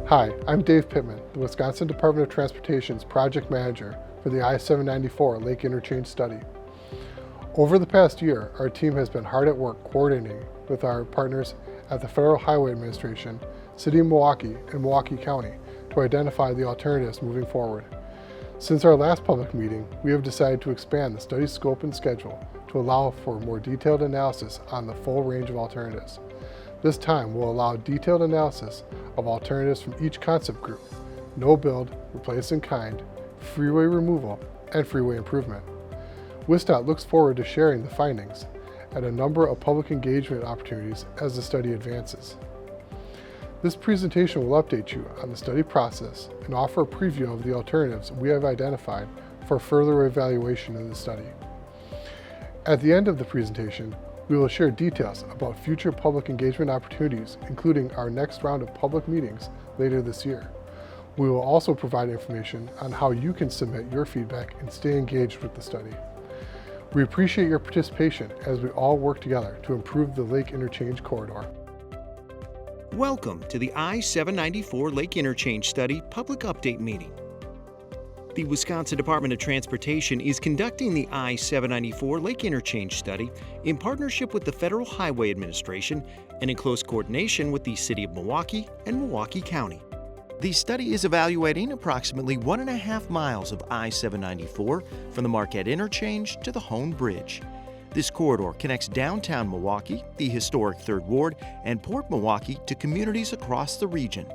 Hi, I'm Dave Pittman, the Wisconsin Department of Transportation's project manager for the I-794 Lake Interchange study. Over the past year, our team has been hard at work coordinating with our partners at the Federal Highway Administration, City of Milwaukee, and Milwaukee County to identify the alternatives moving forward. Since our last public meeting, we have decided to expand the study scope and schedule to allow for more detailed analysis on the full range of alternatives. This time will allow detailed analysis of alternatives from each concept group: no build, replace in kind, freeway removal, and freeway improvement. WSDOT looks forward to sharing the findings at a number of public engagement opportunities as the study advances. This presentation will update you on the study process and offer a preview of the alternatives we have identified for further evaluation of the study. At the end of the presentation, we will share details about future public engagement opportunities, including our next round of public meetings later this year. We will also provide information on how you can submit your feedback and stay engaged with the study. We appreciate your participation as we all work together to improve the Lake Interchange corridor. Welcome to the I-794 Lake Interchange Study Public Update Meeting. The Wisconsin Department of Transportation is conducting the I-794 Lake Interchange Study in partnership with the Federal Highway Administration and in close coordination with the City of Milwaukee and Milwaukee County. The study is evaluating approximately 1.5 miles of I-794 from the Marquette Interchange to the Hone Bridge. This corridor connects downtown Milwaukee, the historic 3rd Ward, and Port Milwaukee to communities across the region.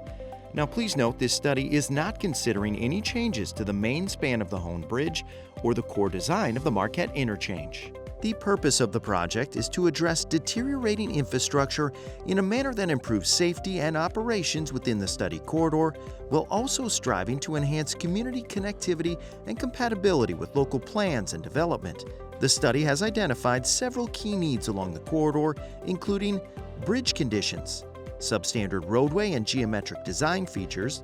Now please note this study is not considering any changes to the main span of the Hone Bridge or the core design of the Marquette Interchange. The purpose of the project is to address deteriorating infrastructure in a manner that improves safety and operations within the study corridor, while also striving to enhance community connectivity and compatibility with local plans and development. The study has identified several key needs along the corridor, including bridge conditions, substandard roadway and geometric design features,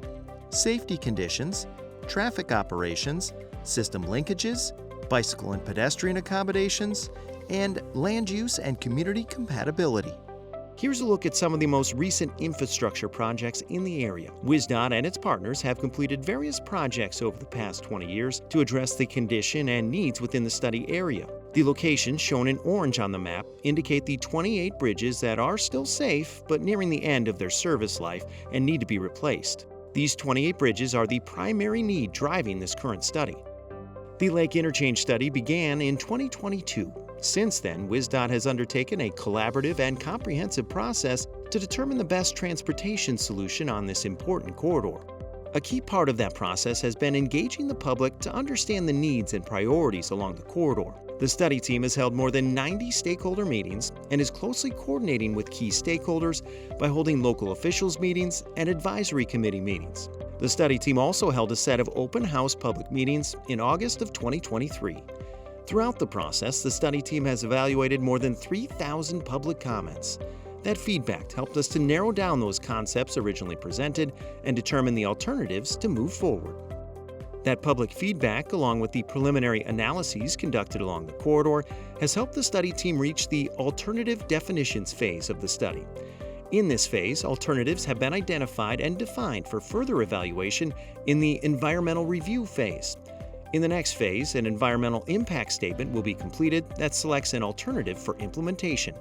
safety conditions, traffic operations, system linkages, bicycle and pedestrian accommodations, and land use and community compatibility. Here's a look at some of the most recent infrastructure projects in the area. WSDOT and its partners have completed various projects over the past 20 years to address the condition and needs within the study area. The locations shown in orange on the map indicate the 28 bridges that are still safe but nearing the end of their service life and need to be replaced. These 28 bridges are the primary need driving this current study. The Lake Interchange study began in 2022. Since then, WSDOT has undertaken a collaborative and comprehensive process to determine the best transportation solution on this important corridor. A key part of that process has been engaging the public to understand the needs and priorities along the corridor. The study team has held more than 90 stakeholder meetings and is closely coordinating with key stakeholders by holding local officials meetings and advisory committee meetings. The study team also held a set of open house public meetings in August of 2023. Throughout the process, the study team has evaluated more than 3,000 public comments. That feedback helped us to narrow down those concepts originally presented and determine the alternatives to move forward. That public feedback, along with the preliminary analyses conducted along the corridor, has helped the study team reach the alternative definitions phase of the study. In this phase, alternatives have been identified and defined for further evaluation in the environmental review phase. In the next phase, an environmental impact statement will be completed that selects an alternative for implementation.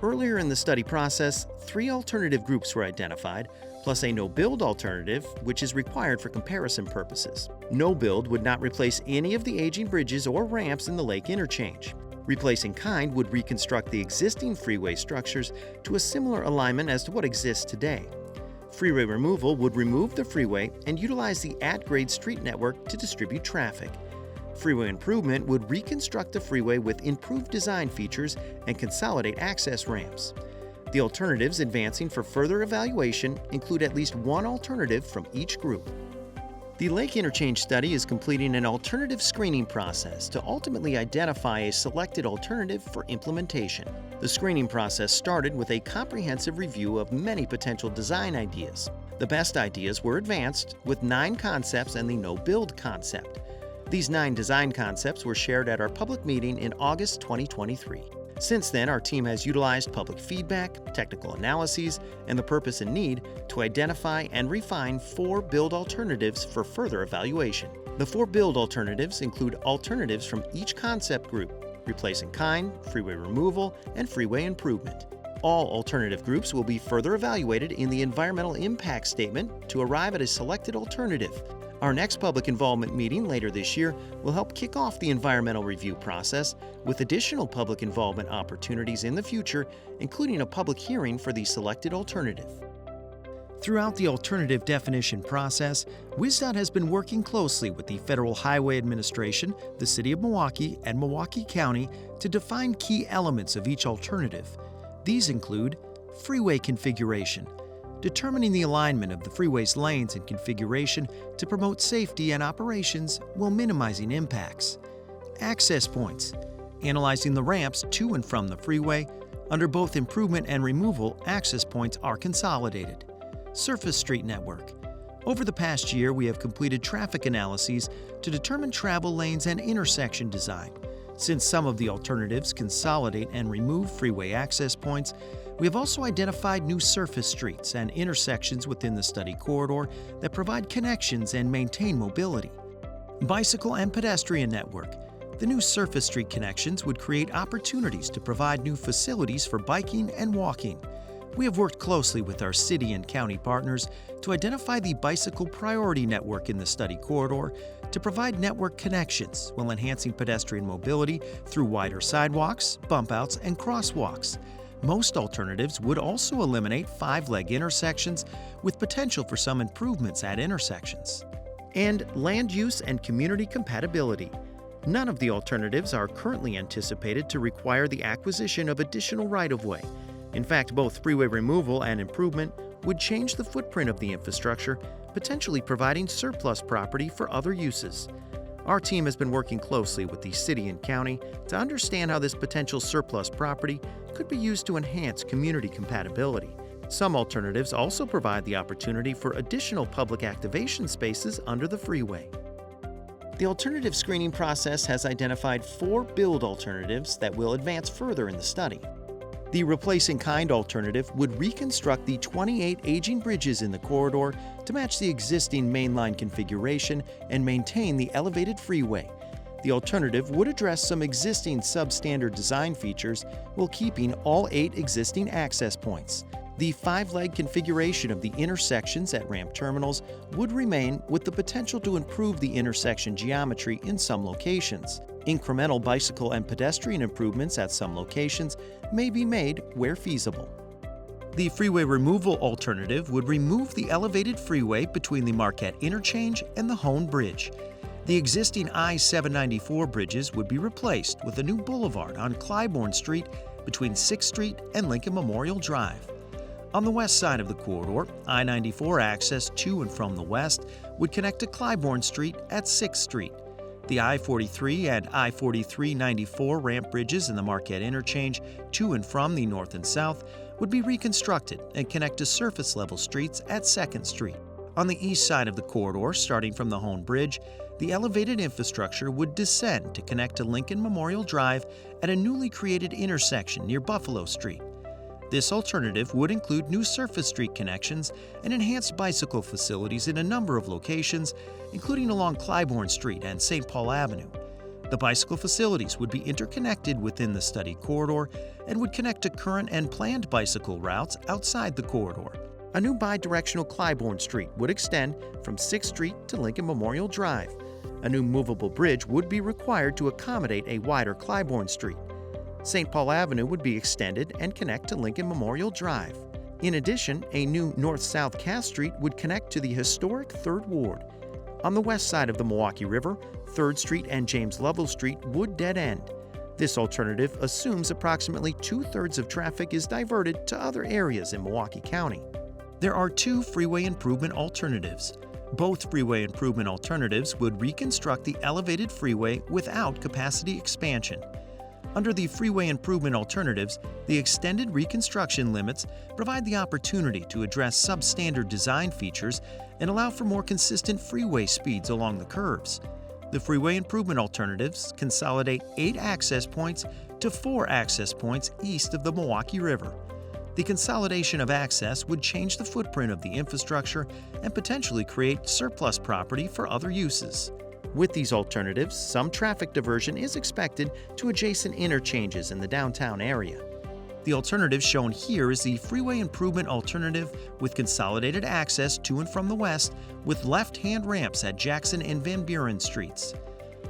Earlier in the study process, 3 alternative groups were identified, plus a no-build alternative, which is required for comparison purposes. No-build would not replace any of the aging bridges or ramps in the Lake Interchange. Replace in kind would reconstruct the existing freeway structures to a similar alignment as to what exists today. Freeway removal would remove the freeway and utilize the at-grade street network to distribute traffic. Freeway improvement would reconstruct the freeway with improved design features and consolidate access ramps. The alternatives advancing for further evaluation include at least one alternative from each group. The Lake Interchange study is completing an alternative screening process to ultimately identify a selected alternative for implementation. The screening process started with a comprehensive review of many potential design ideas. The best ideas were advanced with 9 concepts and the no-build concept. These 9 design concepts were shared at our public meeting in August 2023. Since then, our team has utilized public feedback, technical analyses, and the purpose and need to identify and refine 4 build alternatives for further evaluation. The 4 build alternatives include alternatives from each concept group: replace in kind, freeway removal, and freeway improvement. All alternative groups will be further evaluated in the environmental impact statement to arrive at a selected alternative. Our next public involvement meeting later this year will help kick off the environmental review process with additional public involvement opportunities in the future, including a public hearing for the selected alternative. Throughout the alternative definition process, WSDOT has been working closely with the Federal Highway Administration, the City of Milwaukee, and Milwaukee County to define key elements of each alternative. These include freeway configuration, determining the alignment of the freeway's lanes and configuration to promote safety and operations while minimizing impacts. Access points, analyzing the ramps to and from the freeway. Under both improvement and removal, access points are consolidated. Surface street network. Over the past year, we have completed traffic analyses to determine travel lanes and intersection design. Since some of the alternatives consolidate and remove freeway access points, we have also identified new surface streets and intersections within the study corridor that provide connections and maintain mobility. Bicycle and pedestrian network. The new surface street connections would create opportunities to provide new facilities for biking and walking. We have worked closely with our city and county partners to identify the bicycle priority network in the study corridor to provide network connections while enhancing pedestrian mobility through wider sidewalks, bump outs, and crosswalks. Most alternatives would also eliminate 5-leg intersections with potential for some improvements at intersections. And land use and community compatibility. None of the alternatives are currently anticipated to require the acquisition of additional right-of-way. In fact, both freeway removal and improvement would change the footprint of the infrastructure, potentially providing surplus property for other uses. Our team has been working closely with the city and county to understand how this potential surplus property could be used to enhance community compatibility. Some alternatives also provide the opportunity for additional public activation spaces under the freeway. The alternative screening process has identified 4 build alternatives that will advance further in the study. The replace in kind alternative would reconstruct the 28 aging bridges in the corridor to match the existing mainline configuration and maintain the elevated freeway. The alternative would address some existing substandard design features while keeping all 8 existing access points. The 5-leg configuration of the intersections at ramp terminals would remain, with the potential to improve the intersection geometry in some locations. Incremental bicycle and pedestrian improvements at some locations may be made where feasible. The freeway removal alternative would remove the elevated freeway between the Marquette Interchange and the Hone Bridge. The existing I-794 bridges would be replaced with a new boulevard on Clybourne Street between 6th Street and Lincoln Memorial Drive. On the west side of the corridor, I-94 access to and from the west would connect to Clybourne Street at 6th Street. The I-43 and I-43-94 ramp bridges in the Marquette Interchange to and from the north and south would be reconstructed and connect to surface-level streets at 2nd Street. On the east side of the corridor, starting from the Hone Bridge, the elevated infrastructure would descend to connect to Lincoln Memorial Drive at a newly created intersection near Buffalo Street. This alternative would include new surface street connections and enhanced bicycle facilities in a number of locations, including along Clybourne Street and St. Paul Avenue. The bicycle facilities would be interconnected within the study corridor and would connect to current and planned bicycle routes outside the corridor. A new bidirectional Clybourne Street would extend from 6th Street to Lincoln Memorial Drive. A new movable bridge would be required to accommodate a wider Clybourne Street. St. Paul Avenue would be extended and connect to Lincoln Memorial Drive. In addition, a new north-south Cass Street would connect to the historic 3rd Ward. On the west side of the Milwaukee River, 3rd Street and James Lovell Street would dead end. This alternative assumes approximately 2/3 of traffic is diverted to other areas in Milwaukee County. There are 2 freeway improvement alternatives. Both freeway improvement alternatives would reconstruct the elevated freeway without capacity expansion. Under the freeway improvement alternatives, the extended reconstruction limits provide the opportunity to address substandard design features and allow for more consistent freeway speeds along the curves. The freeway improvement alternatives consolidate 8 access points to 4 access points east of the Milwaukee River. The consolidation of access would change the footprint of the infrastructure and potentially create surplus property for other uses. With these alternatives, some traffic diversion is expected to adjacent interchanges in the downtown area. The alternative shown here is the freeway improvement alternative with consolidated access to and from the west with left-hand ramps at Jackson and Van Buren Streets.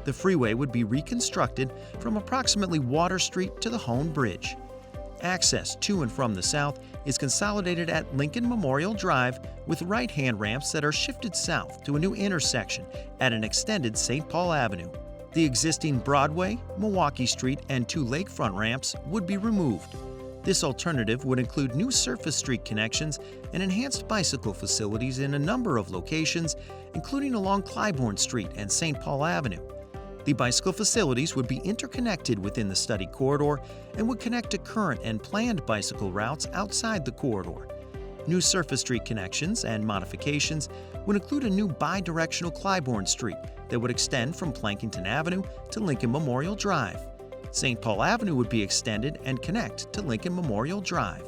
The freeway would be reconstructed from approximately Water Street to the Hone Bridge. Access to and from the south is consolidated at Lincoln Memorial Drive with right-hand ramps that are shifted south to a new intersection at an extended St. Paul Avenue. The existing Broadway, Milwaukee Street, and 2 lakefront ramps would be removed. This alternative would include new surface street connections and enhanced bicycle facilities in a number of locations, including along Clybourne Street and St. Paul Avenue. The bicycle facilities would be interconnected within the study corridor and would connect to current and planned bicycle routes outside the corridor. New surface street connections and modifications would include a new bi-directional Clybourne Street that would extend from Plankinton Avenue to Lincoln Memorial Drive. St. Paul Avenue would be extended and connect to Lincoln Memorial Drive.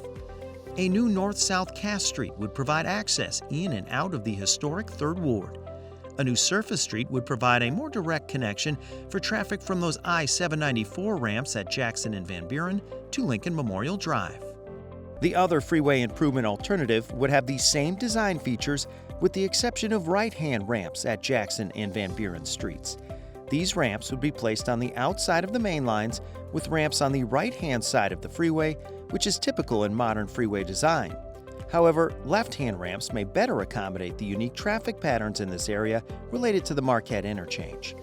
A new north-south Cass Street would provide access in and out of the historic 3rd Ward. A new surface street would provide a more direct connection for traffic from those I-794 ramps at Jackson and Van Buren to Lincoln Memorial Drive. The other freeway improvement alternative would have the same design features with the exception of right-hand ramps at Jackson and Van Buren Streets. These ramps would be placed on the outside of the main lines with ramps on the right-hand side of the freeway, which is typical in modern freeway design. However, left-hand ramps may better accommodate the unique traffic patterns in this area related to the Marquette interchange.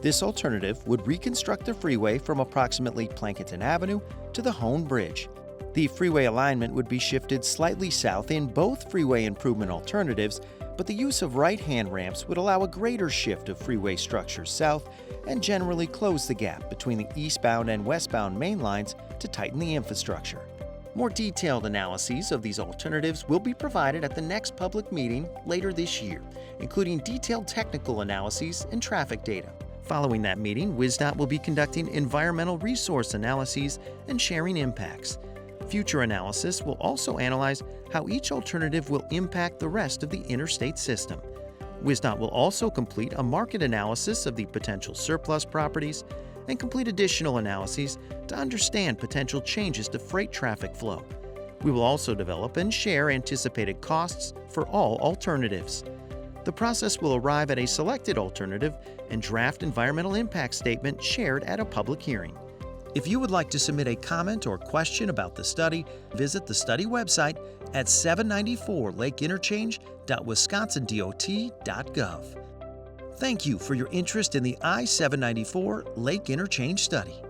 This alternative would reconstruct the freeway from approximately Plankinton Avenue to the Hone Bridge. The freeway alignment would be shifted slightly south in both freeway improvement alternatives, but the use of right-hand ramps would allow a greater shift of freeway structures south and generally close the gap between the eastbound and westbound main lines to tighten the infrastructure. More detailed analyses of these alternatives will be provided at the next public meeting later this year, including detailed technical analyses and traffic data. Following that meeting, WisDOT will be conducting environmental resource analyses and sharing impacts. Future analysis will also analyze how each alternative will impact the rest of the interstate system. WisDOT will also complete a market analysis of the potential surplus properties and complete additional analyses to understand potential changes to freight traffic flow. We will also develop and share anticipated costs for all alternatives. The process will arrive at a selected alternative and draft environmental impact statement shared at a public hearing. If you would like to submit a comment or question about the study, visit the study website at 794lakeinterchange.wisconsindot.gov. Thank you for your interest in the I-794 Lake Interchange Study.